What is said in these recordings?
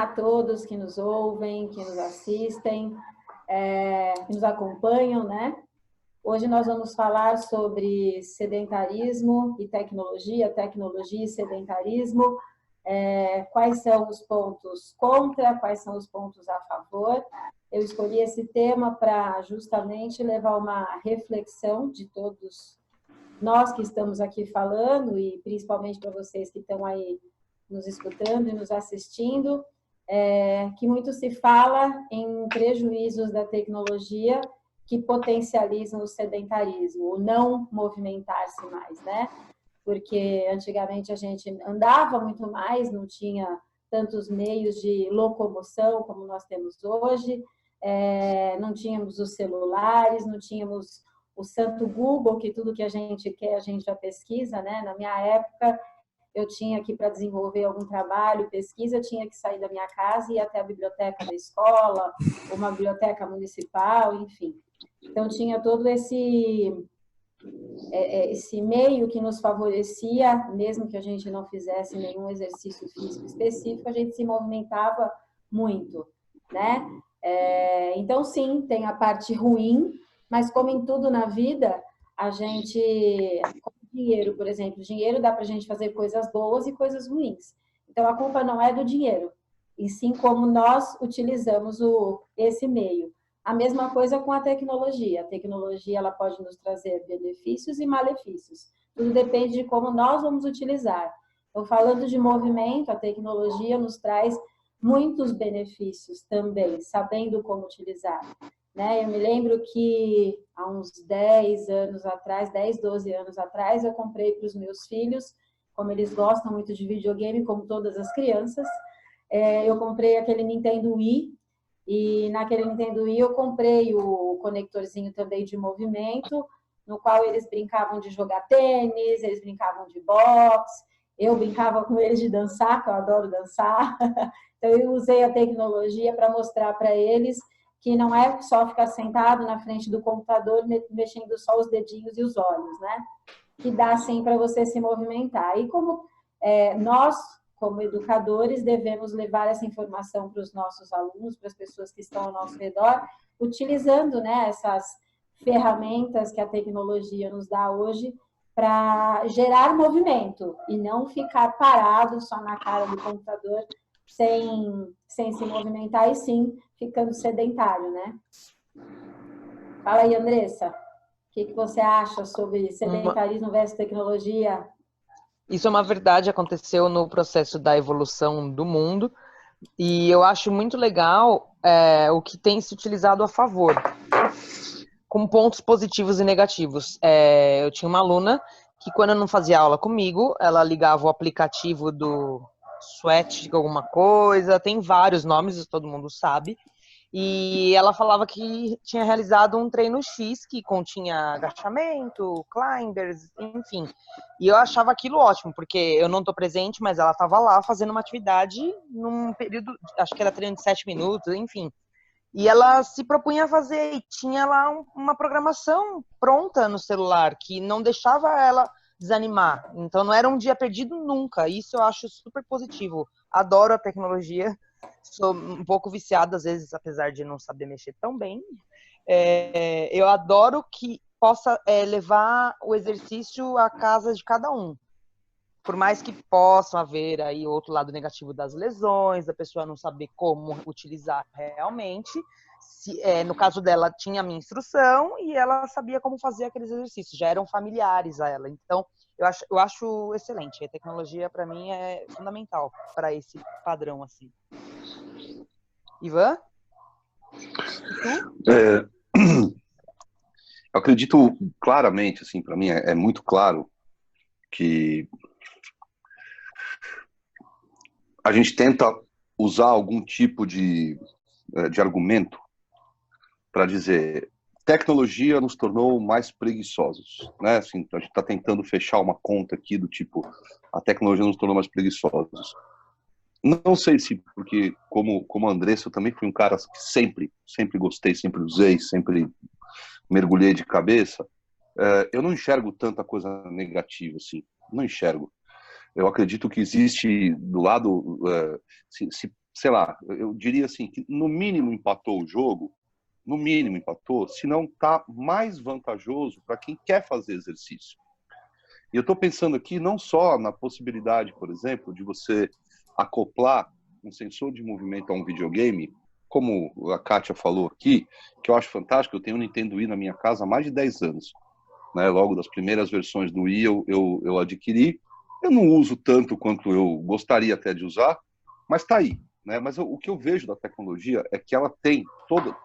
Olá a todos que nos ouvem, que nos assistem, que nos acompanham, né? Hoje nós vamos falar sobre sedentarismo e tecnologia e sedentarismo, quais são os pontos contra, quais são os pontos a favor. Eu escolhi esse tema para justamente levar uma reflexão de todos nós que estamos aqui falando e principalmente para vocês que estão aí nos escutando e nos assistindo, que muito se fala em prejuízos da tecnologia que potencializam o sedentarismo, o não movimentar-se mais, né? Porque antigamente a gente andava muito mais, não tinha tantos meios de locomoção como nós temos hoje, não tínhamos os celulares, não tínhamos o santo Google, que tudo que a gente quer a gente já pesquisa, né? Na minha época, eu tinha que, para desenvolver algum trabalho, pesquisa, eu tinha que sair da minha casa e ir até a biblioteca da escola, uma biblioteca municipal, enfim. Então, tinha todo esse meio que nos favorecia, mesmo que a gente não fizesse nenhum exercício físico específico, a gente se movimentava muito, né? Então, sim, tem a parte ruim, mas como em tudo na vida, a gente... Dinheiro, por exemplo. Dinheiro dá para a gente fazer coisas boas e coisas ruins. Então, a culpa não é do dinheiro, e sim como nós utilizamos esse meio. A mesma coisa com a tecnologia. A tecnologia ela pode nos trazer benefícios e malefícios. Tudo depende de como nós vamos utilizar. Então, falando de movimento, a tecnologia nos traz muitos benefícios também, sabendo como utilizar. Eu me lembro que há uns 10 anos atrás, 10, 12 anos atrás, eu comprei para os meus filhos, como eles gostam muito de videogame, como todas as crianças, eu comprei aquele Nintendo Wii, e naquele Nintendo Wii eu comprei o conectorzinho também de movimento, no qual eles brincavam de jogar tênis, eles brincavam de boxe, eu brincava com eles de dançar, que eu adoro dançar. Então eu usei a tecnologia para mostrar para eles que não é só ficar sentado na frente do computador mexendo só os dedinhos e os olhos, né? Que dá sim para você se movimentar. E como nós, como educadores, devemos levar essa informação para os nossos alunos, para as pessoas que estão ao nosso redor, utilizando, né, essas ferramentas que a tecnologia nos dá hoje para gerar movimento e não ficar parado só na cara do computador sem se movimentar e sim ficando sedentário, né? Fala aí, Andressa. O que você acha sobre sedentarismo versus tecnologia? Isso é uma verdade, aconteceu no processo da evolução do mundo e eu acho muito legal o que tem se utilizado a favor, com pontos positivos e negativos. Eu tinha uma aluna que quando não fazia aula comigo, ela ligava o aplicativo do Sweat, alguma coisa, tem vários nomes, todo mundo sabe, e ela falava que tinha realizado um treino X que continha agachamento, climbers, enfim. E eu achava aquilo ótimo, porque eu não estou presente, mas ela estava lá fazendo uma atividade num período, acho que era treino de 7 minutos, enfim. E ela se propunha a fazer, e tinha lá uma programação pronta no celular, que não deixava ela desanimar. Então não era um dia perdido nunca. Isso eu acho super positivo. Adoro a tecnologia. Sou um pouco viciada às vezes, apesar de não saber mexer tão bem. Eu adoro que possa levar o exercício à casa de cada um. Por mais que possam haver aí outro lado negativo das lesões, a pessoa não saber como utilizar realmente. No caso dela, tinha a minha instrução e ela sabia como fazer aqueles exercícios, já eram familiares a ela. Então, eu acho excelente. A tecnologia, para mim, é fundamental para esse padrão, assim. Ivan? Eu acredito claramente, assim, para mim é muito claro que a gente tenta usar algum tipo de argumento para dizer tecnologia nos tornou mais preguiçosos, né? Assim, a gente está tentando fechar uma conta aqui do tipo a tecnologia nos tornou mais preguiçosos. Não sei se porque como Andressa eu também fui um cara que sempre gostei, sempre usei, sempre mergulhei de cabeça. Eu não enxergo tanta coisa negativa assim, não enxergo. Eu acredito que existe do lado, se sei lá, eu diria assim, que no mínimo empatou o jogo, no mínimo empatou, se não está mais vantajoso para quem quer fazer exercício. E eu estou pensando aqui não só na possibilidade, por exemplo, de você acoplar um sensor de movimento a um videogame, como a Kátia falou aqui, que eu acho fantástico. Eu tenho um Nintendo Wii na minha casa há mais de 10 anos. Né? Logo das primeiras versões do Wii eu adquiri. Eu não uso tanto quanto eu gostaria até de usar, mas está aí. Né? Mas o que eu vejo da tecnologia é que ela tem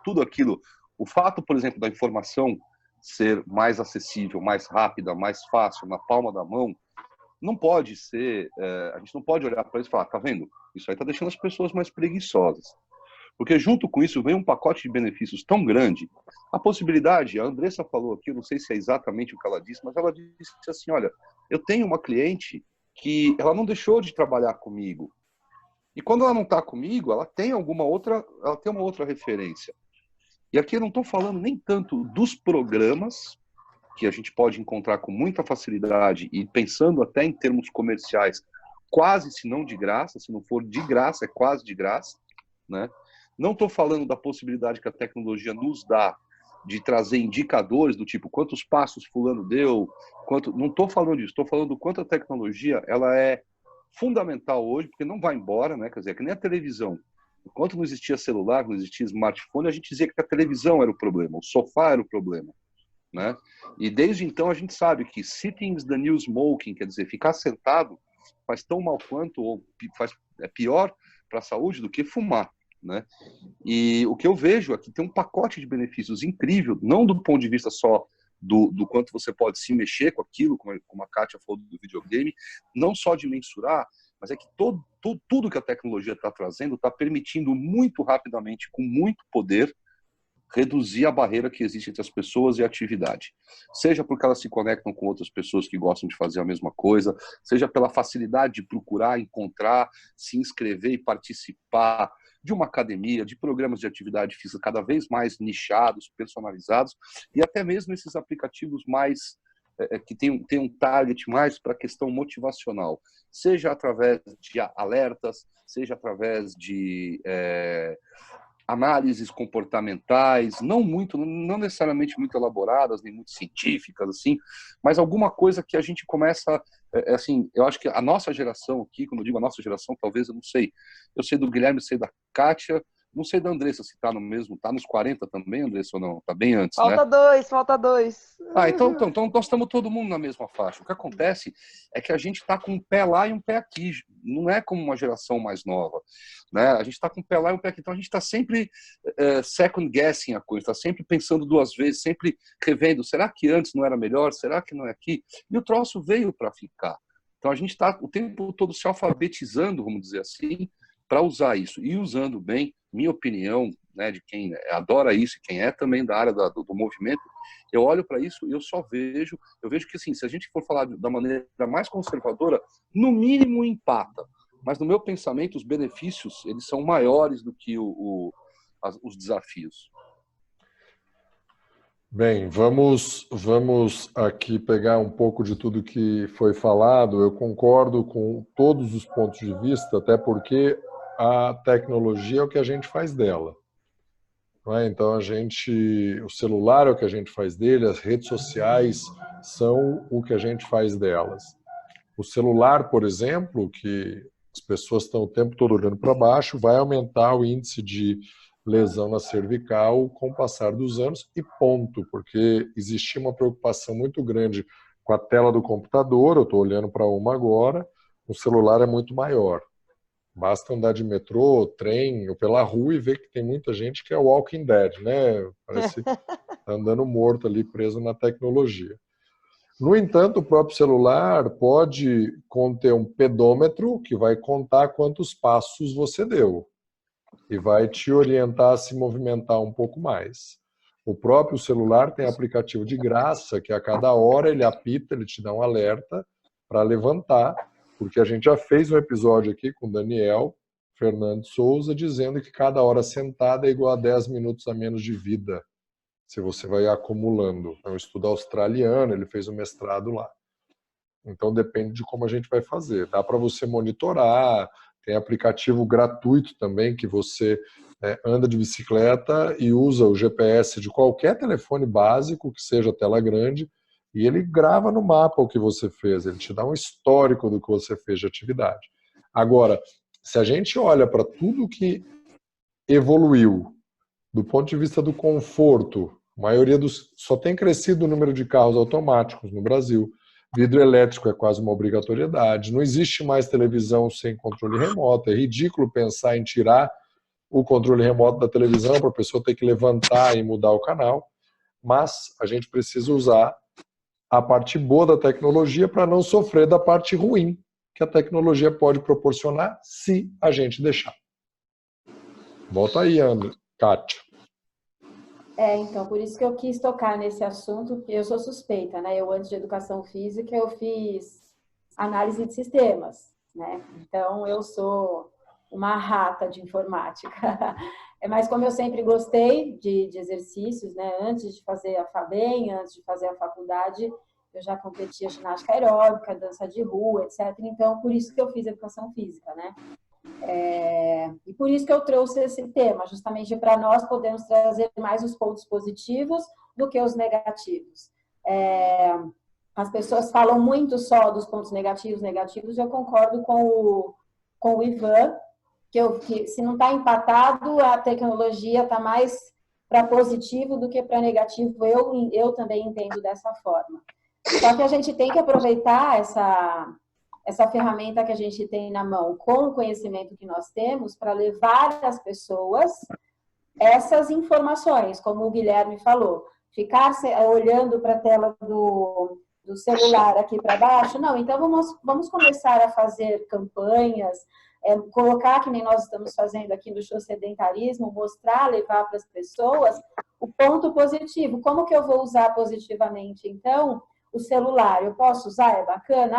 tudo aquilo. O fato, por exemplo, da informação ser mais acessível, mais rápida, mais fácil, na palma da mão, não pode ser, a gente não pode olhar para isso e falar, tá vendo? Isso aí está deixando as pessoas mais preguiçosas. Porque junto com isso vem um pacote de benefícios tão grande. A possibilidade, a Andressa falou aqui, eu não sei se é exatamente o que ela disse, mas ela disse assim, olha, eu tenho uma cliente que ela não deixou de trabalhar comigo. E quando ela não está comigo, ela tem uma outra referência. E aqui eu não estou falando nem tanto dos programas, que a gente pode encontrar com muita facilidade, e pensando até em termos comerciais, quase se não de graça, se não for de graça, é quase de graça, né? Não estou falando da possibilidade que a tecnologia nos dá de trazer indicadores do tipo quantos passos fulano deu, não estou falando disso, estou falando do quanto a tecnologia ela é fundamental hoje, porque não vai embora, né? Quer dizer, é que nem a televisão. Enquanto não existia celular, não existia smartphone, a gente dizia que a televisão era o problema, o sofá era o problema, né? E desde então a gente sabe que sitting is the new smoking, quer dizer, ficar sentado faz tão mal quanto, ou é pior para a saúde do que fumar, né? E o que eu vejo é que tem um pacote de benefícios incrível, não do ponto de vista só do quanto você pode se mexer com aquilo, como a Kátia falou do videogame, não só de mensurar, mas é que tudo que a tecnologia está trazendo está permitindo muito rapidamente, com muito poder, reduzir a barreira que existe entre as pessoas e a atividade. Seja porque elas se conectam com outras pessoas que gostam de fazer a mesma coisa, seja pela facilidade de procurar, encontrar, se inscrever e participar de uma academia, de programas de atividade física cada vez mais nichados, personalizados, e até mesmo esses aplicativos mais que tem um target mais para a questão motivacional, seja através de alertas, seja através de análises comportamentais, não necessariamente muito elaboradas, nem muito científicas, assim, mas alguma coisa que a gente começa, assim, eu acho que a nossa geração aqui, quando eu digo a nossa geração, talvez, eu não sei, eu sei do Guilherme, sei da Kátia, não sei da Andressa se está no mesmo, está nos 40 também, Andressa, ou não? Está bem antes, falta né? Falta dois. Então nós estamos todo mundo na mesma faixa. O que acontece é que a gente está com um pé lá e um pé aqui. Não é como uma geração mais nova, né? A gente está com um pé lá e um pé aqui. Então a gente está sempre second guessing a coisa, está sempre pensando duas vezes, sempre revendo. Será que antes não era melhor? Será que não é aqui? E o troço veio para ficar. Então a gente está o tempo todo se alfabetizando, vamos dizer assim, para usar isso. E usando bem, minha opinião, né, de quem adora isso, quem é também da área do movimento, eu olho para isso e eu vejo que assim, se a gente for falar da maneira mais conservadora, no mínimo empata. Mas no meu pensamento, os benefícios eles são maiores do que os desafios. Bem, vamos aqui pegar um pouco de tudo que foi falado. Eu concordo com todos os pontos de vista, até porque a tecnologia é o que a gente faz dela. Não é? Então, o celular é o que a gente faz dele, as redes sociais são o que a gente faz delas. O celular, por exemplo, que as pessoas estão o tempo todo olhando para baixo, vai aumentar o índice de lesão na cervical com o passar dos anos e ponto, porque existia uma preocupação muito grande com a tela do computador, eu estou olhando para uma agora, o celular é muito maior. Basta andar de metrô, trem ou pela rua e ver que tem muita gente que é Walking Dead, né? Parece tá andando morto ali, preso na tecnologia. No entanto, o próprio celular pode conter um pedômetro que vai contar quantos passos você deu e vai te orientar a se movimentar um pouco mais. O próprio celular tem aplicativo de graça que a cada hora ele apita, ele te dá um alerta para levantar, porque a gente já fez um episódio aqui com o Daniel Fernando Souza dizendo que cada hora sentada é igual a 10 minutos a menos de vida, se você vai acumulando. É um estudo australiano, ele fez um mestrado lá. Então depende de como a gente vai fazer. Dá para você monitorar, Tem aplicativo gratuito também que você anda de bicicleta e usa o GPS de qualquer telefone básico, que seja tela grande, e ele grava no mapa o que você fez, ele te dá um histórico do que você fez de atividade. Agora, se a gente olha para tudo que evoluiu do ponto de vista do conforto, a maioria só tem crescido o número de carros automáticos no Brasil. Vidro elétrico é quase uma obrigatoriedade. Não existe mais televisão sem controle remoto. É ridículo pensar em tirar o controle remoto da televisão para a pessoa ter que levantar e mudar o canal. Mas a gente precisa usar a parte boa da tecnologia para não sofrer da parte ruim que a tecnologia pode proporcionar se a gente deixar. Volta aí, Kátia. Então, por isso que eu quis tocar nesse assunto, porque eu sou suspeita, né? Eu, antes de educação física, eu fiz análise de sistemas, né? Então, eu sou uma rata de informática. Mas como eu sempre gostei de exercícios, né? Antes de fazer a FABEM, antes de fazer a faculdade, eu já competia ginástica aeróbica, dança de rua, etc. Então, por isso que eu fiz educação física, né? E por isso que eu trouxe esse tema, justamente para nós podermos trazer mais os pontos positivos do que os negativos. As pessoas falam muito só dos pontos negativos, eu concordo com o Ivan, que se não está empatado, a tecnologia está mais para positivo do que para negativo, eu também entendo dessa forma. Só que a gente tem que aproveitar essa ferramenta que a gente tem na mão, com o conhecimento que nós temos, para levar às pessoas essas informações, como o Guilherme falou. Ficar olhando para a tela do celular aqui para baixo, não. Então, vamos começar a fazer campanhas, colocar, que nem nós estamos fazendo aqui no Show Sedentarismo, mostrar, levar para as pessoas o ponto positivo. Como que eu vou usar positivamente, então, o celular? Eu posso usar? É bacana?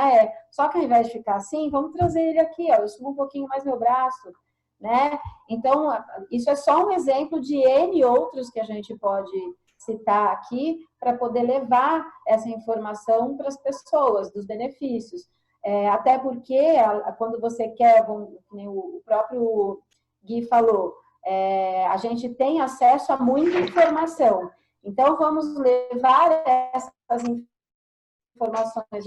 Só que ao invés de ficar assim, vamos trazer ele aqui, ó, eu subo um pouquinho mais meu braço, né? Então, isso é só um exemplo de N outros que a gente pode citar aqui para poder levar essa informação para as pessoas, dos benefícios. Até porque, quando você quer, como o próprio Gui falou, a gente tem acesso a muita informação. Então, vamos levar essas informações,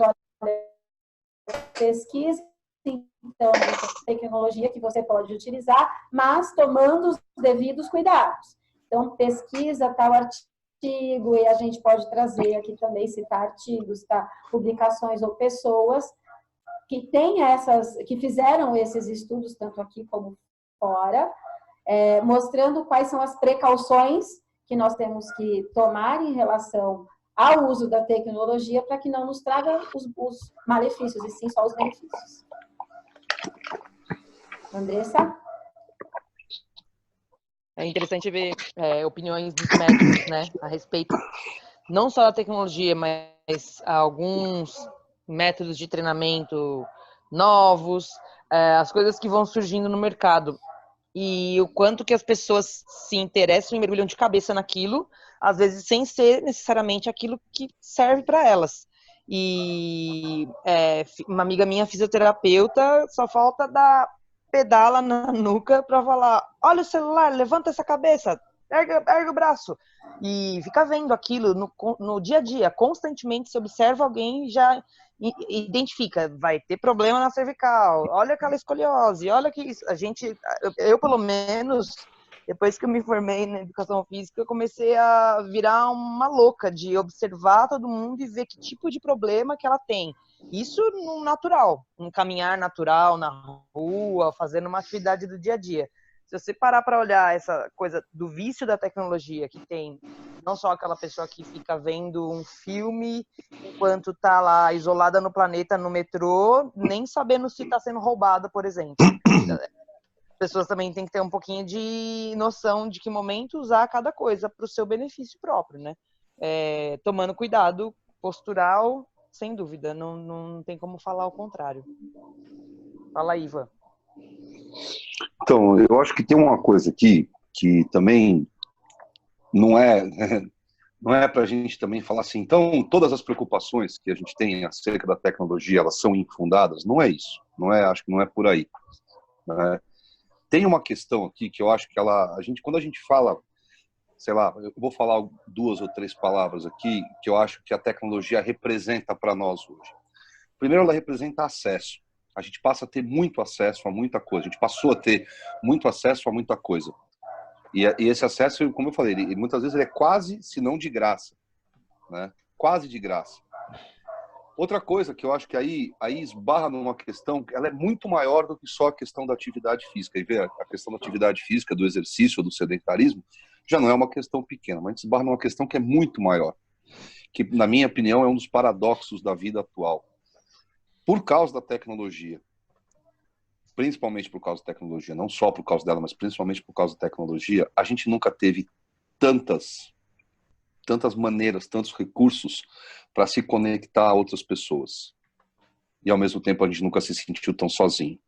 pesquisa, então, tecnologia que você pode utilizar, mas tomando os devidos cuidados. Então, pesquisa tal artigo, e a gente pode trazer aqui também, citar artigos, tá? Publicações ou pessoas que que fizeram esses estudos, tanto aqui como fora, mostrando quais são as precauções que nós temos que tomar em relação ao uso da tecnologia para que não nos traga os malefícios, e sim só os benefícios. Andressa? É interessante ver opiniões dos médicos, né, a respeito não só da tecnologia, mas alguns métodos de treinamento novos, as coisas que vão surgindo no mercado. E o quanto que as pessoas se interessam e mergulham de cabeça naquilo, às vezes sem ser necessariamente aquilo que serve para elas. E uma amiga minha, fisioterapeuta, só falta dar pedala na nuca para falar: olha o celular, levanta essa cabeça, erga o braço. E fica vendo aquilo no dia a dia, constantemente se observa alguém e já identifica, vai ter problema na cervical, olha aquela escoliose, olha que isso. Eu pelo menos, depois que eu me formei na educação física, eu comecei a virar uma louca de observar todo mundo e ver que tipo de problema que ela tem. Isso no natural, um caminhar natural na rua, fazendo uma atividade do dia a dia. Se você parar para olhar essa coisa do vício da tecnologia que tem, não só aquela pessoa que fica vendo um filme enquanto está lá isolada no planeta, no metrô, nem sabendo se está sendo roubada, por exemplo. As pessoas também têm que ter um pouquinho de noção de que momento usar cada coisa para o seu benefício próprio, né? Tomando cuidado postural, sem dúvida, não tem como falar o contrário. Fala, Iva. Então, eu acho que tem uma coisa aqui que também não é para a gente também falar assim, então todas as preocupações que a gente tem acerca da tecnologia, elas são infundadas. Não é isso. Acho que não é por aí. né? Tem uma questão aqui que eu acho que quando a gente fala, sei lá, eu vou falar 2 ou 3 palavras aqui que eu acho que a tecnologia representa para nós hoje. Primeiro, ela representa acesso. A gente passa a ter muito acesso a muita coisa. A gente passou a ter muito acesso a muita coisa. E esse acesso, como eu falei, muitas vezes ele é quase, se não de graça, né? Quase de graça. Outra coisa que eu acho que aí esbarra numa questão, ela é muito maior do que só a questão da atividade física. E ver a questão da atividade física, do exercício, do sedentarismo, já não é uma questão pequena, mas a gente esbarra numa questão que é muito maior, que, na minha opinião, é um dos paradoxos da vida atual. Por causa da tecnologia, principalmente por causa da tecnologia, não só por causa dela, mas principalmente por causa da tecnologia, a gente nunca teve tantas maneiras, tantos recursos para se conectar a outras pessoas. E, ao mesmo tempo, a gente nunca se sentiu tão sozinho.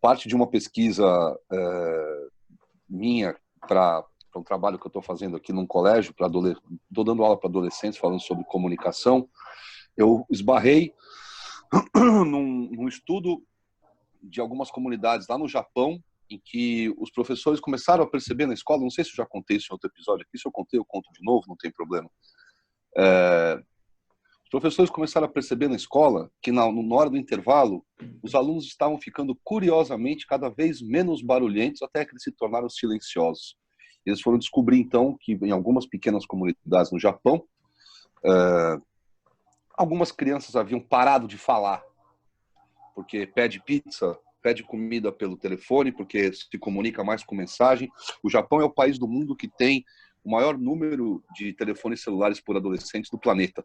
Parte de uma pesquisa minha para um trabalho que eu estou fazendo aqui num colégio, estou dando aula para adolescentes, falando sobre comunicação, eu esbarrei num estudo de algumas comunidades lá no Japão, em que os professores começaram a perceber na escola, não sei se eu já contei isso em outro episódio aqui, se eu contei, eu conto de novo, não tem problema. Os professores começaram a perceber na escola que na hora do intervalo, os alunos estavam ficando curiosamente cada vez menos barulhentos até que eles se tornaram silenciosos. Eles foram descobrir então que em algumas pequenas comunidades no Japão, algumas crianças haviam parado de falar, porque pede pizza, pede comida pelo telefone, porque se comunica mais com mensagem. O Japão é o país do mundo que tem o maior número de telefones celulares por adolescentes do planeta.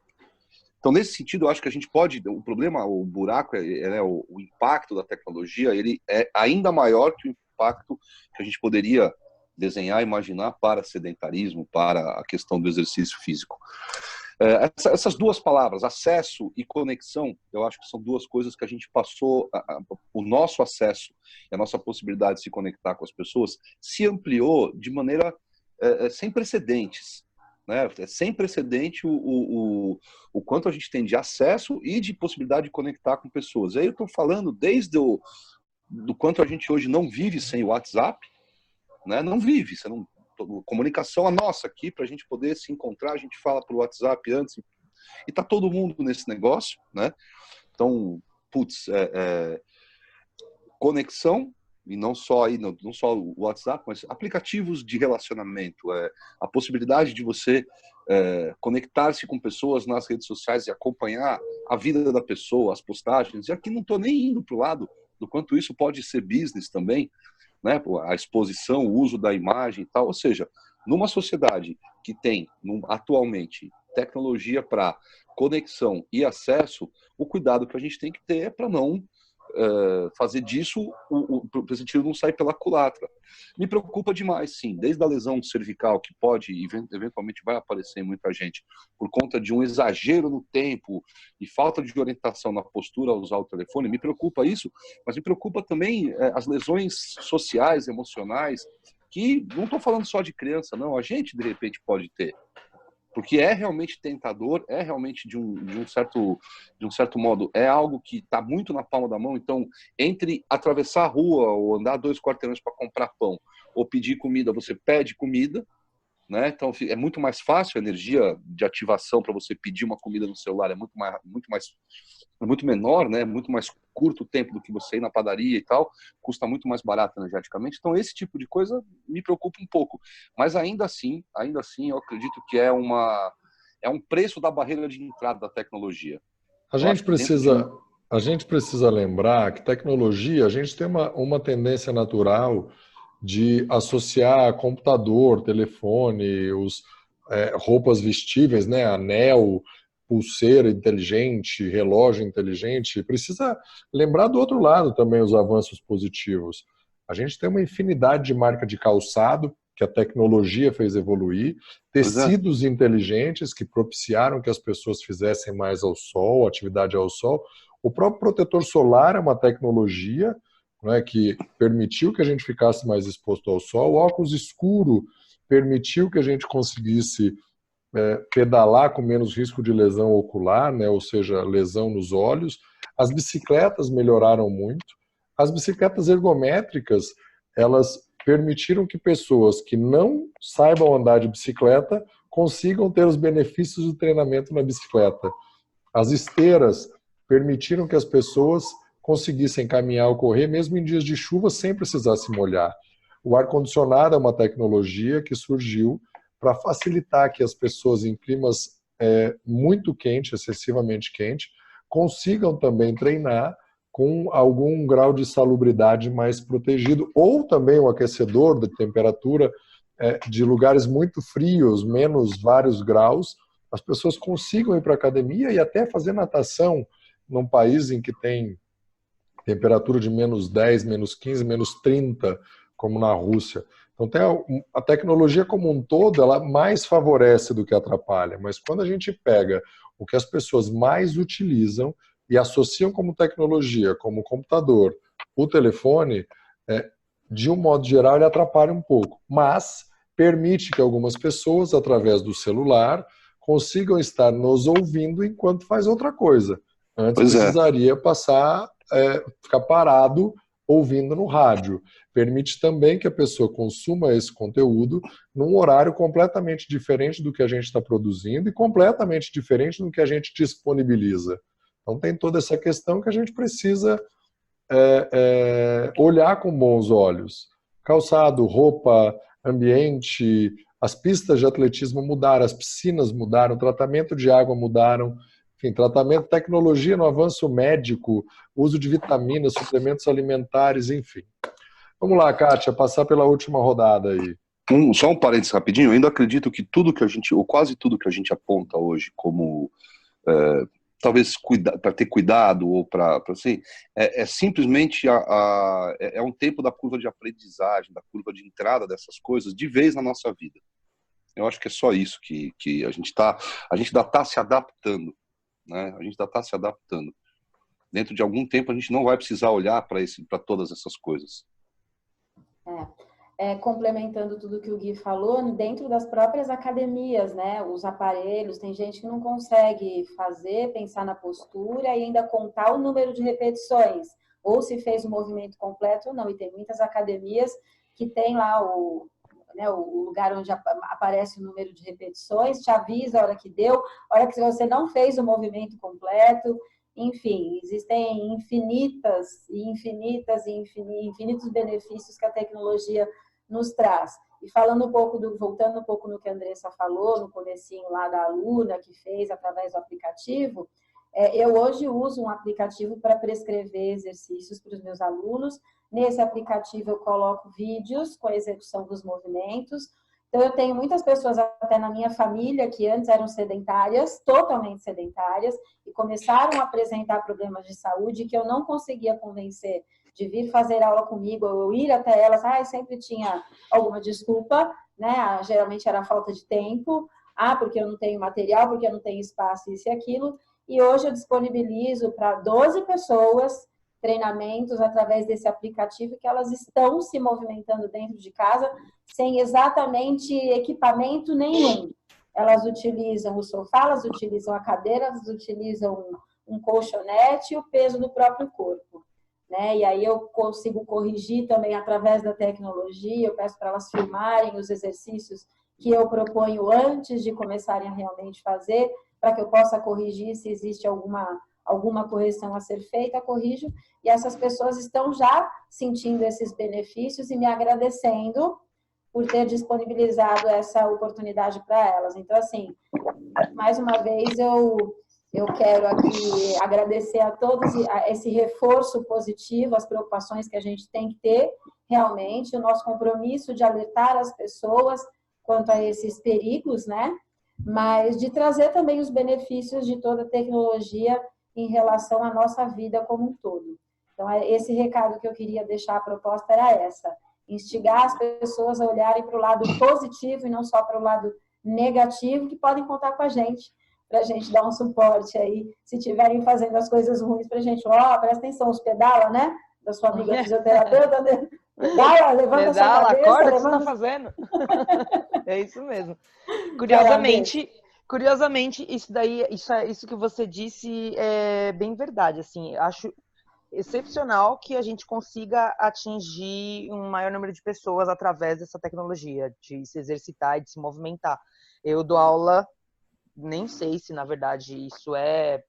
Então, nesse sentido, eu acho que a gente pode... O problema, o buraco, o impacto da tecnologia, ele é ainda maior que o impacto que a gente poderia desenhar, imaginar para sedentarismo, para a questão do exercício físico. Essas 2 palavras, acesso e conexão, eu acho que são 2 coisas que a gente passou, o nosso acesso e a nossa possibilidade de se conectar com as pessoas se ampliou de maneira sem precedentes, né? É sem precedente o quanto a gente tem de acesso e de possibilidade de conectar com pessoas. Aí eu estou falando desde do quanto a gente hoje não vive sem o WhatsApp, né? Não vive, você não... Comunicação a nossa aqui, para a gente poder se encontrar, a gente fala por WhatsApp antes, e tá todo mundo nesse negócio, né? Então, conexão, e não só o WhatsApp, mas aplicativos de relacionamento, a possibilidade de você conectar-se com pessoas nas redes sociais e acompanhar a vida da pessoa, as postagens, e aqui não estou nem indo para o lado do quanto isso pode ser business também, né? A exposição, o uso da imagem e tal. Ou seja, numa sociedade que tem atualmente tecnologia para conexão e acesso, o cuidado que a gente tem que ter é para não fazer disso o sentido não sair pela culatra. Me preocupa demais, sim, desde a lesão cervical, que pode, eventualmente vai aparecer em muita gente, por conta de um exagero no tempo e falta de orientação na postura ao usar o telefone, me preocupa isso, mas me preocupa também as lesões sociais, emocionais, que não estou falando só de criança, não, a gente de repente pode ter. Porque é realmente tentador, é realmente de um certo modo, é algo que está muito na palma da mão. Então, entre atravessar a rua ou andar 2 quarteirões para comprar pão ou pedir comida, você pede comida, né? Então, é muito mais fácil, a energia de ativação para você pedir uma comida no celular é muito menor, né? Muito mais curto o tempo do que você ir na padaria e tal, custa muito mais barato energeticamente. Então, esse tipo de coisa me preocupa um pouco. Mas ainda assim, eu acredito que é um preço da barreira de entrada da tecnologia. A gente precisa lembrar que tecnologia, a gente tem uma tendência natural de associar computador, telefone, roupas vestíveis, né, anel, pulseira inteligente, relógio inteligente. Precisa lembrar do outro lado também os avanços positivos. A gente tem uma infinidade de marca de calçado que a tecnologia fez evoluir, tecidos inteligentes que propiciaram que as pessoas fizessem mais ao sol, atividade ao sol. O próprio protetor solar é uma tecnologia, né, que permitiu que a gente ficasse mais exposto ao sol. O óculos escuro permitiu que a gente conseguisse pedalar com menos risco de lesão ocular, né, ou seja, lesão nos olhos. As bicicletas melhoraram muito. As bicicletas ergométricas, elas permitiram que pessoas que não saibam andar de bicicleta consigam ter os benefícios do treinamento na bicicleta. As esteiras permitiram que as pessoas conseguissem caminhar ou correr mesmo em dias de chuva sem precisar se molhar. O ar-condicionado é uma tecnologia que surgiu para facilitar que as pessoas em climas muito quentes, excessivamente quentes, consigam também treinar com algum grau de salubridade mais protegido, ou também o aquecedor de temperatura de lugares muito frios, menos vários graus, as pessoas consigam ir para a academia e até fazer natação num país em que tem temperatura de -10, -15, -30, como na Rússia. Então, a tecnologia como um todo, ela mais favorece do que atrapalha, mas quando a gente pega o que as pessoas mais utilizam e associam como tecnologia, como o computador, o telefone, de um modo geral, ele atrapalha um pouco, mas permite que algumas pessoas, através do celular, consigam estar nos ouvindo enquanto faz outra coisa. Antes precisaria ficar parado ouvindo no rádio. Permite também que a pessoa consuma esse conteúdo num horário completamente diferente do que a gente está produzindo e completamente diferente do que a gente disponibiliza. Então tem toda essa questão que a gente precisa olhar com bons olhos. Calçado, roupa, ambiente, as pistas de atletismo mudaram, as piscinas mudaram, o tratamento de água mudaram, enfim, tratamento, tecnologia no avanço médico, uso de vitaminas, suplementos alimentares, enfim. Vamos lá, Kátia, passar pela última rodada aí. Só um parênteses rapidinho, eu ainda acredito que tudo que a gente, ou quase tudo que a gente aponta hoje como talvez para ter cuidado ou para assim, simplesmente um tempo da curva de aprendizagem, da curva de entrada dessas coisas de vez na nossa vida. Eu acho que é só isso que a gente ainda está se adaptando, né? A gente ainda está se adaptando. Dentro de algum tempo a gente não vai precisar olhar para todas essas coisas. Complementando tudo que o Gui falou, dentro das próprias academias, né? Os aparelhos, tem gente que não consegue pensar na postura e ainda contar o número de repetições, ou se fez o movimento completo ou não. E tem muitas academias que tem lá o lugar onde aparece o número de repetições, te avisa a hora que deu, a hora que você não fez o movimento completo. Enfim, existem infinitos benefícios que a tecnologia nos traz. E voltando um pouco no que a Andressa falou, no comecinho lá da aluna que fez através do aplicativo, eu hoje uso um aplicativo para prescrever exercícios para os meus alunos. Nesse aplicativo eu coloco vídeos com a execução dos movimentos. Então eu tenho muitas pessoas até na minha família que antes eram sedentárias, totalmente sedentárias, e começaram a apresentar problemas de saúde que eu não conseguia convencer de vir fazer aula comigo, ou ir até elas, sempre tinha alguma desculpa, né? Geralmente era falta de tempo, porque eu não tenho material, porque eu não tenho espaço, isso e aquilo. E hoje eu disponibilizo para 12 pessoas treinamentos através desse aplicativo que elas estão se movimentando dentro de casa sem exatamente equipamento nenhum. Elas utilizam o sofá, elas utilizam a cadeira, elas utilizam um colchonete e o peso do próprio corpo, né? E aí eu consigo corrigir também através da tecnologia, eu peço para elas filmarem os exercícios que eu proponho antes de começarem a realmente fazer, para que eu possa corrigir se existe alguma correção a ser feita, corrijo, e essas pessoas estão já sentindo esses benefícios e me agradecendo por ter disponibilizado essa oportunidade para elas. Então, assim, mais uma vez eu quero aqui agradecer a todos esse reforço positivo, as preocupações que a gente tem que ter, realmente, o nosso compromisso de alertar as pessoas quanto a esses perigos, né? Mas de trazer também os benefícios de toda a tecnologia em relação à nossa vida como um todo. Então, esse recado que eu queria deixar, a proposta era essa, instigar as pessoas a olharem para o lado positivo e não só para o lado negativo, que podem contar com a gente, para a gente dar um suporte aí, se estiverem fazendo as coisas ruins para a gente, presta atenção, os pedala, né? Da sua amiga fisioterapeuta, né? Pedala, levanta a sua cabeça. Acorda, o que você está fazendo? É isso mesmo. Curiosamente, isso que você disse é bem verdade. Assim, acho excepcional que a gente consiga atingir um maior número de pessoas através dessa tecnologia, de se exercitar e de se movimentar. Eu dou aula, nem sei se na verdade isso é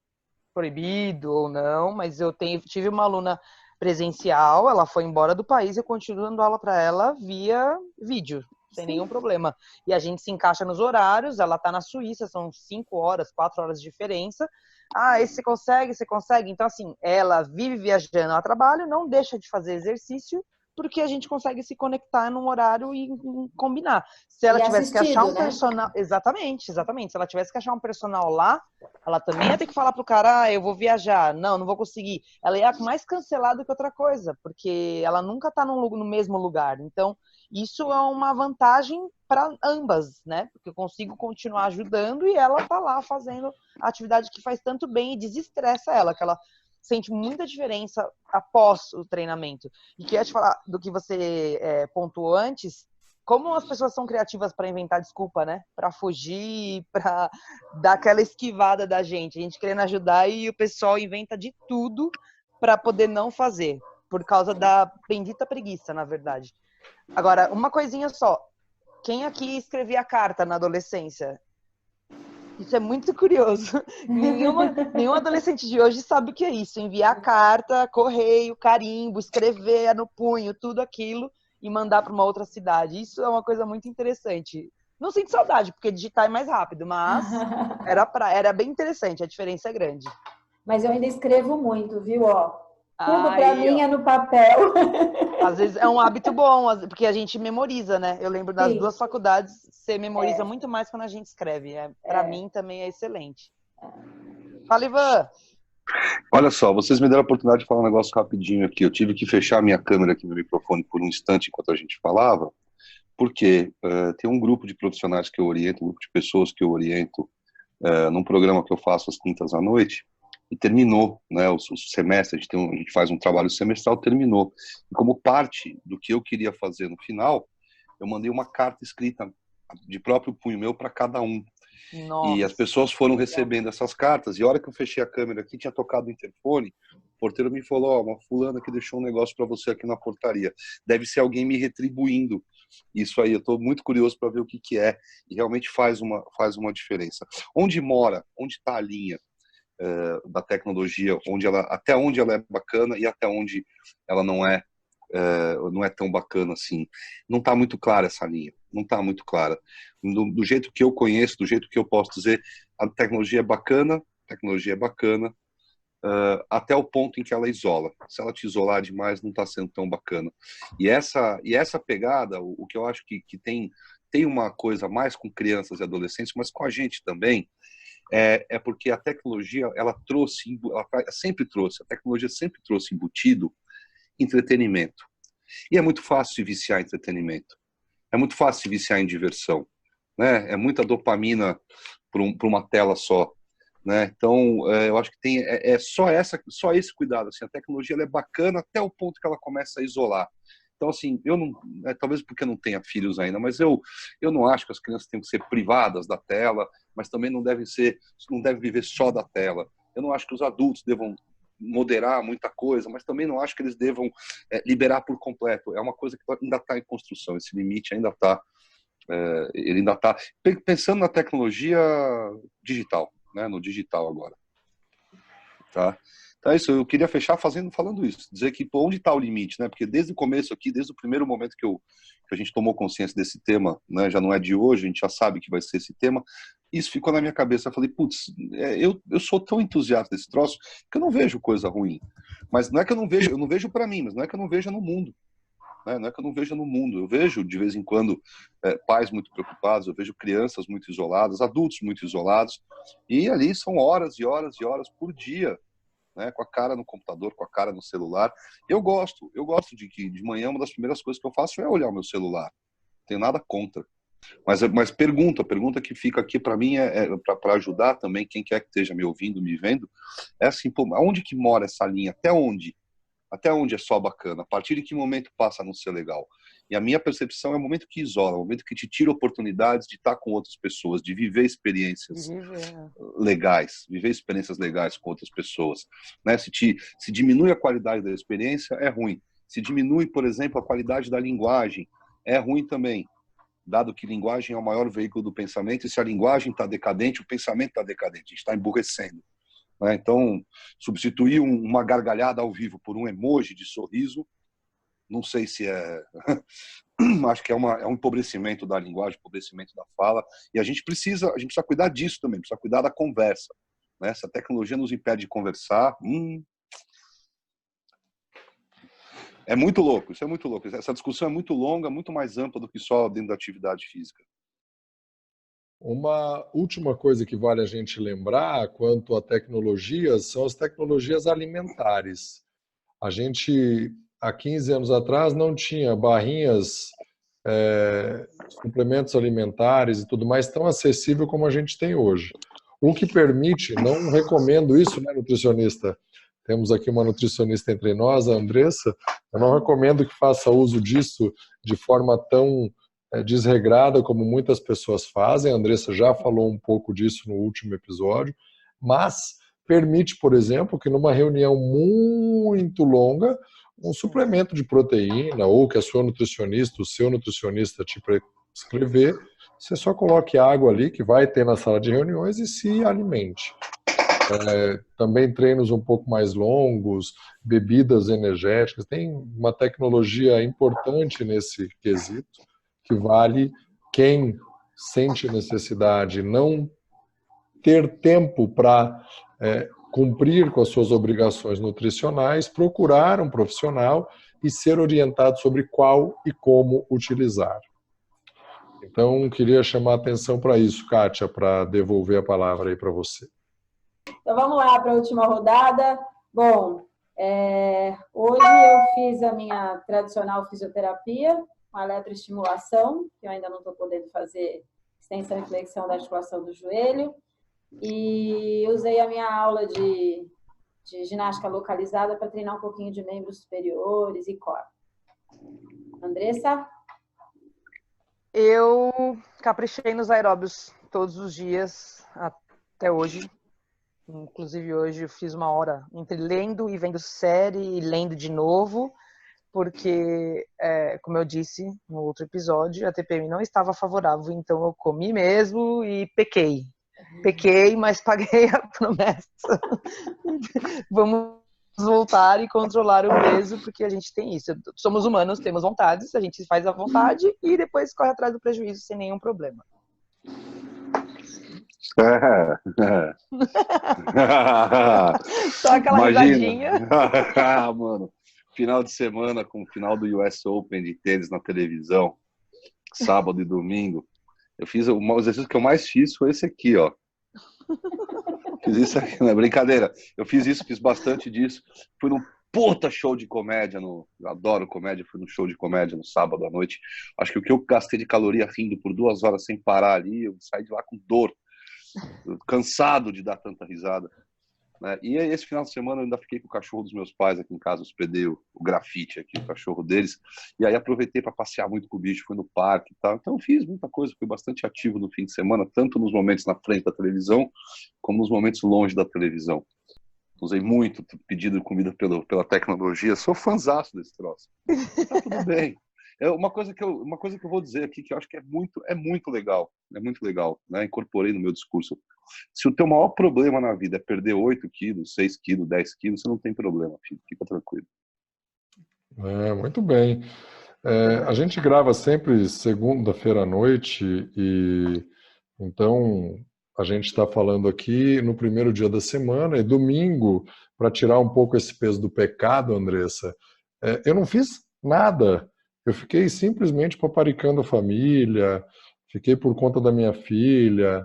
proibido ou não, mas eu tive uma aluna presencial, ela foi embora do país e eu continuo dando aula para ela via vídeo, sem nenhum problema. E a gente se encaixa nos horários, ela está na Suíça, são 5 horas, 4 horas de diferença. Ah, esse você consegue, você consegue. Então, assim, ela vive viajando ao trabalho, não deixa de fazer exercício, porque a gente consegue se conectar num horário e combinar. Se ela tivesse que achar um personal... Exatamente, exatamente. Se ela tivesse que achar um personal lá, ela também ia ter que falar pro cara, eu vou viajar. Não vou conseguir. Ela ia mais cancelada que outra coisa, porque ela nunca tá no mesmo lugar. Então, isso é uma vantagem para ambas, né? Porque eu consigo continuar ajudando e ela tá lá fazendo a atividade que faz tanto bem e desestressa ela, que ela sente muita diferença após o treinamento. E queria te falar do que você pontuou antes, como as pessoas são criativas para inventar desculpa, né? Para fugir, para dar aquela esquivada da gente. A gente querendo ajudar e o pessoal inventa de tudo para poder não fazer, por causa da bendita preguiça, na verdade. Agora, uma coisinha só. Quem aqui escrevia carta na adolescência? Isso é muito curioso. Nenhum adolescente de hoje sabe o que é isso. Enviar carta, correio, carimbo, escrever no punho, tudo aquilo e mandar para uma outra cidade. Isso é uma coisa muito interessante. Não sinto saudade, porque digitar é mais rápido, mas era bem interessante. A diferença é grande. Mas eu ainda escrevo muito, viu? Tudo para mim é no papel. Às vezes é um hábito bom, porque a gente memoriza, né? Eu lembro das 2 faculdades, você memoriza muito mais quando a gente escreve. Para mim também é excelente. Fala, Ivan! Olha só, vocês me deram a oportunidade de falar um negócio rapidinho aqui. Eu tive que fechar minha câmera aqui no microfone por um instante enquanto a gente falava, porque tem um grupo de profissionais que eu oriento, um grupo de pessoas que eu oriento num programa que eu faço às quintas à noite, e terminou, né, o semestre, a gente faz um trabalho semestral, terminou. E como parte do que eu queria fazer no final, eu mandei uma carta escrita de próprio punho meu para cada um. Nossa. E as pessoas foram recebendo essas cartas, e a hora que eu fechei a câmera aqui, tinha tocado o interfone, o porteiro me falou, uma fulana que deixou um negócio para você aqui na portaria. Deve ser alguém me retribuindo isso aí. Eu estou muito curioso para ver o que é, e realmente faz uma diferença. Onde mora, onde está a linha da tecnologia, até onde ela é bacana e até onde ela não é tão bacana assim. Não está muito clara essa linha, não está muito clara. Do jeito que eu conheço, do jeito que eu posso dizer, a tecnologia é bacana, até o ponto em que ela isola. Se ela te isolar demais, não está sendo tão bacana. E essa pegada, o que eu acho que tem uma coisa mais com crianças e adolescentes, mas com a gente também, é porque a tecnologia, ela sempre trouxe, a tecnologia sempre trouxe embutido entretenimento. E é muito fácil se viciar em entretenimento. É muito fácil se viciar em diversão, né? É muita dopamina para uma tela só, né? Então, eu acho que tem só esse cuidado. Assim, a tecnologia ela é bacana até o ponto que ela começa a isolar. Então, assim, eu não, talvez porque eu não tenha filhos ainda, mas eu não acho que as crianças tenham que ser privadas da tela, mas também não devem viver só da tela. Eu não acho que os adultos devam moderar muita coisa, mas também não acho que eles devam liberar por completo. É uma coisa que ainda está em construção, esse limite ainda está, ele ainda está pensando na tecnologia digital, né, no digital agora. Tá? Então é isso, eu queria fechar falando isso, dizer que onde está o limite, né? Porque desde o começo aqui, desde o primeiro momento que a gente tomou consciência desse tema, né? Já não é de hoje, a gente já sabe que vai ser esse tema, isso ficou na minha cabeça. Eu falei, putz, eu sou tão entusiasta desse troço que eu não vejo coisa ruim. Mas não é que eu não vejo para mim, mas não é que eu não veja no mundo. Né? Não é que eu não veja no mundo. Eu vejo, de vez em quando, pais muito preocupados, eu vejo crianças muito isoladas, adultos muito isolados, e ali são horas e horas e horas por dia, né, com a cara no computador, com a cara no celular. Eu gosto de que de manhã uma das primeiras coisas que eu faço é olhar o meu celular. Não tenho nada contra. Mas pergunta que fica aqui para mim para ajudar também quem quer que esteja me ouvindo, me vendo, é assim, pô, aonde que mora essa linha? Até onde Até onde é só bacana? A partir de que momento passa a não ser legal? E a minha percepção é o momento que isola, o momento que te tira oportunidades de estar com outras pessoas, de viver experiências legais, viver experiências legais com outras pessoas. Né? Se diminui a qualidade da experiência, é ruim. Se diminui, por exemplo, a qualidade da linguagem, é ruim também. Dado que linguagem é o maior veículo do pensamento, e se a linguagem está decadente, o pensamento está decadente, a gente está emburrecendo. Né? Então, substituir uma gargalhada ao vivo por um emoji de sorriso, não sei se é... Acho que é um empobrecimento da linguagem, empobrecimento da fala, e a gente precisa cuidar disso também, precisa cuidar da conversa. Né? Se a tecnologia nos impede de conversar, é muito louco, isso é muito louco. Essa discussão é muito longa, muito mais ampla do que só dentro da atividade física. Uma última coisa que vale a gente lembrar quanto a tecnologias são as tecnologias alimentares. A gente, há 15 anos atrás, não tinha barrinhas, suplementos alimentares e tudo mais tão acessível como a gente tem hoje. O que permite, não recomendo isso, né, nutricionista? Temos aqui uma nutricionista entre nós, a Andressa. Eu não recomendo que faça uso disso de forma tão desregrada como muitas pessoas fazem. A Andressa já falou um pouco disso no último episódio, mas permite, por exemplo, que numa reunião muito longa, um suplemento de proteína ou que a sua nutricionista, o seu nutricionista te prescrever, você só coloque água ali que vai ter na sala de reuniões e se alimente. Também treinos um pouco mais longos, bebidas energéticas, tem uma tecnologia importante nesse quesito, que vale quem sente necessidade não ter tempo para cumprir com as suas obrigações nutricionais, procurar um profissional e ser orientado sobre qual e como utilizar. Então, queria chamar a atenção para isso, Kátia, para devolver a palavra aí para você. Então, vamos lá para a última rodada. Bom, hoje eu fiz a minha tradicional fisioterapia, com a eletroestimulação, que eu ainda não estou podendo fazer extensão e flexão da articulação do joelho. E usei a minha aula de ginástica localizada para treinar um pouquinho de membros superiores e core. Andressa? Eu caprichei nos aeróbios todos os dias até hoje. Inclusive hoje eu fiz uma hora entre lendo e vendo série e lendo de novo, porque, como eu disse no outro episódio, a TPM não estava favorável, então eu comi mesmo e pequei. Pequei, mas paguei a promessa. Vamos voltar e controlar o peso, porque a gente tem isso. Somos humanos, temos vontades, a gente faz a vontade e depois corre atrás do prejuízo sem nenhum problema. Só aquela risadinha. Mano, final de semana com o final do US Open de tênis na televisão, sábado e domingo. Eu fiz o exercício que eu mais fiz foi esse aqui, ó. Fiz isso aqui, não é brincadeira. Eu fiz bastante disso. Fui num puta show de comédia, eu adoro comédia, fui num show de comédia no sábado à noite. Acho que o que eu gastei de caloria rindo por 2 horas sem parar ali, eu saí de lá com dor, cansado de dar tanta risada. Né? E esse final de semana eu ainda fiquei com o cachorro dos meus pais aqui em casa, hospedei o grafite aqui, o cachorro deles, e aí aproveitei para passear muito com o bicho, fui no parque e tal. Então fiz muita coisa, fui bastante ativo no fim de semana, tanto nos momentos na frente da televisão, como nos momentos longe da televisão. Usei muito pedido de comida pela tecnologia, sou fãzaço desse troço. Tá tudo bem. Uma coisa que eu vou dizer aqui, que eu acho que é muito legal, né? Incorporei no meu discurso. Se o teu maior problema na vida é perder 8 quilos, 6 quilos, 10 quilos, você não tem problema, filho, fica tranquilo. Muito bem. A gente grava sempre segunda-feira à noite e então a gente está falando aqui no primeiro dia da semana e domingo, para tirar um pouco esse peso do pecado, Andressa, eu não fiz nada. Eu fiquei simplesmente paparicando a família, fiquei por conta da minha filha,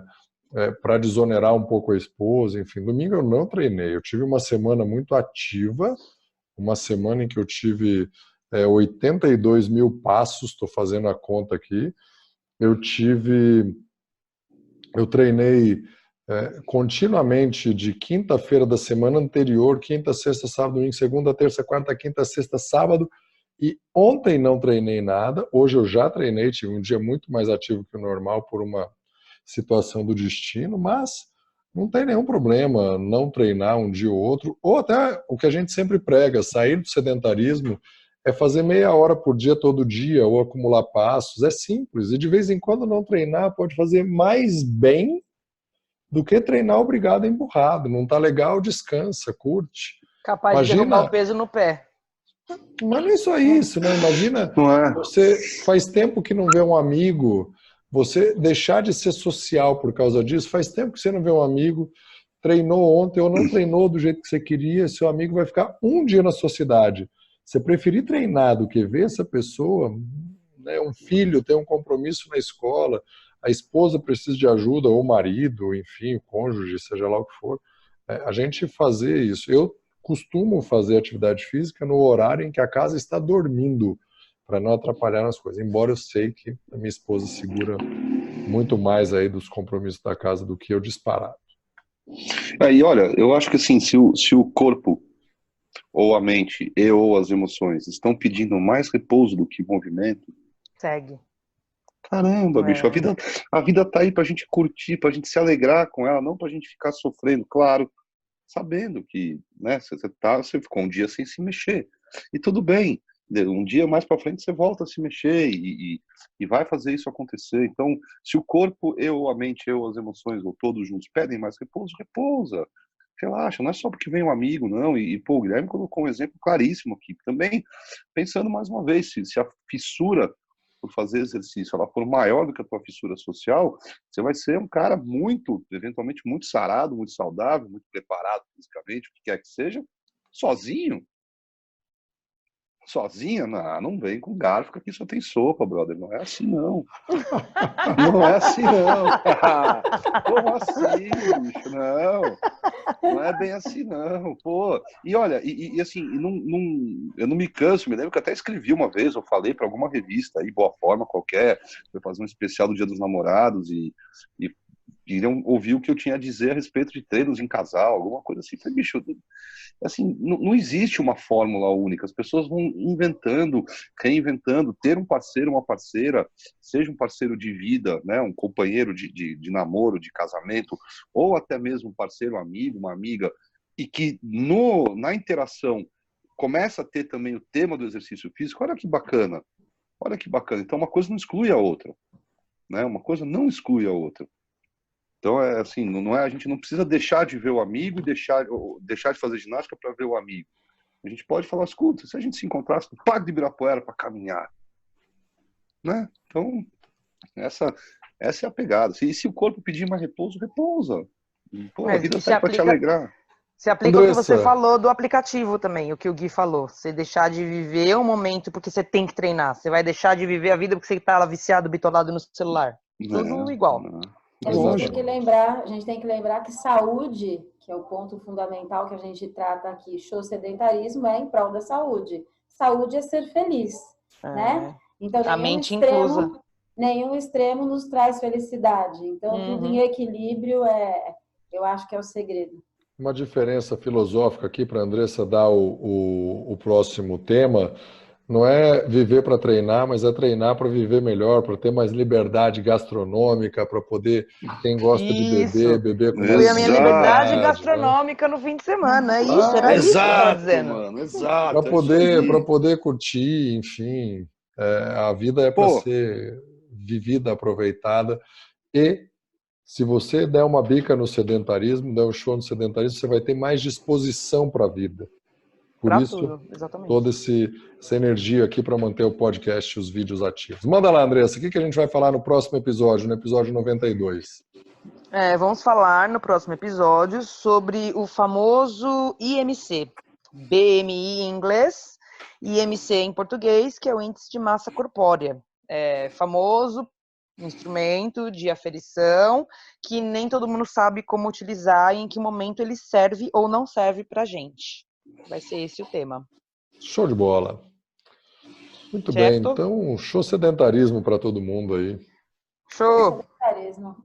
para desonerar um pouco a esposa, enfim. Domingo eu não treinei, eu tive uma semana muito ativa, uma semana em que eu tive 82 mil passos, estou fazendo a conta aqui. Eu treinei continuamente de quinta-feira da semana anterior, quinta, sexta, sábado, domingo, segunda, terça, quarta, quinta, sexta, sábado, e ontem não treinei nada, hoje eu já treinei, tive um dia muito mais ativo que o normal por uma situação do destino, mas não tem nenhum problema não treinar um dia ou outro, ou até o que a gente sempre prega, sair do sedentarismo é fazer meia hora por dia todo dia, ou acumular passos, é simples, e de vez em quando não treinar pode fazer mais bem do que treinar obrigado emburrado. Não tá legal, descansa, curte. Capaz de derrubar o peso no pé. Mas não é só isso, né? Imagina, você faz tempo que não vê um amigo, você deixar de ser social por causa disso, faz tempo que você não vê um amigo, treinou ontem ou não treinou do jeito que você queria, seu amigo vai ficar um dia na sua cidade. Você preferir treinar do que ver essa pessoa, né? Um filho tem um compromisso na escola, a esposa precisa de ajuda, ou o marido, enfim, o cônjuge, seja lá o que for, a gente fazer isso. Eu costumo fazer atividade física no horário em que a casa está dormindo, para não atrapalhar nas coisas, embora eu sei que a minha esposa segura muito mais aí dos compromissos da casa do que eu disparado. E olha, eu acho que assim, se o corpo, ou a mente, ou as emoções estão pedindo mais repouso do que movimento, segue. Caramba, bicho, a vida tá aí pra gente curtir, pra gente se alegrar com ela, não pra gente ficar sofrendo, claro, sabendo que, né, você ficou um dia sem se mexer, e tudo bem, um dia mais pra frente você volta a se mexer e vai fazer isso acontecer. Então, se o corpo, a mente, as emoções, ou todos juntos pedem mais repouso, repousa, relaxa, não é só porque vem um amigo, não, pô, o Guilherme colocou um exemplo claríssimo aqui, também, pensando mais uma vez, se a fissura por fazer exercício, ela for maior do que a tua fissura social, você vai ser um cara eventualmente muito sarado, muito saudável, muito preparado fisicamente, o que quer que seja, sozinho. Sozinha? Não vem com garfo, que aqui só tem sopa, brother. Não é assim, não. Não é assim, não. Como assim, bicho? Não é bem assim, não. Pô. E olha, assim, eu não me canso, me lembro que eu até escrevi uma vez, eu falei para alguma revista aí, Boa Forma qualquer, foi fazer um especial do Dia dos Namorados e iriam ouvir o que eu tinha a dizer a respeito de treinos em casal, alguma coisa assim. Falei, bicho, assim, não existe uma fórmula única, as pessoas vão inventando, reinventando, ter um parceiro, uma parceira, seja um parceiro de vida, né, um companheiro de namoro, de casamento, ou até mesmo um parceiro, um amigo, uma amiga, e que na interação começa a ter também o tema do exercício físico. Olha que bacana, então uma coisa não exclui a outra, né, uma coisa não exclui a outra. Então, assim, a gente não precisa deixar de ver o amigo e deixar de fazer ginástica para ver o amigo. A gente pode falar, escuta, se a gente se encontrasse no Parque de Ibirapuera para caminhar, né? Então, essa é a pegada. E se o corpo pedir mais repouso, repousa. Pô, a vida tá aí para te alegrar. Se aplica Andressa, o que você falou do aplicativo também, o que o Gui falou. Você deixar de viver um momento porque você tem que treinar. Você vai deixar de viver a vida porque você tá lá viciado, bitolado no celular. Tudo igual. A gente tem que lembrar que saúde, que é o ponto fundamental que a gente trata aqui, show sedentarismo é em prol da saúde. Saúde é ser feliz, né? Então, nenhum extremo nos traz felicidade. Então, tudo em equilíbrio eu acho que é o segredo. Uma diferença filosófica aqui para a Andressa dar o próximo tema. Não é viver para treinar, mas é treinar para viver melhor, para ter mais liberdade gastronômica, para poder, quem gosta de beber com mais a minha liberdade gastronômica, né? No fim de semana, é isso, era isso que eu estava dizendo. Mano, exato. Para poder curtir, enfim, a vida é para ser vivida, aproveitada. E se você der uma bica no sedentarismo, der um show no sedentarismo, você vai ter mais disposição para a vida. Por isso, toda essa energia aqui para manter o podcast e os vídeos ativos. Manda lá, Andressa, o que a gente vai falar no próximo episódio, no episódio 92? Vamos falar no próximo episódio sobre o famoso IMC. BMI em inglês, IMC em português, que é o Índice de Massa Corpórea. Famoso instrumento de aferição que nem todo mundo sabe como utilizar e em que momento ele serve ou não serve para a gente. Vai ser esse o tema. Show de bola. Muito bem, então show sedentarismo para todo mundo aí. Show! Sedentarismo.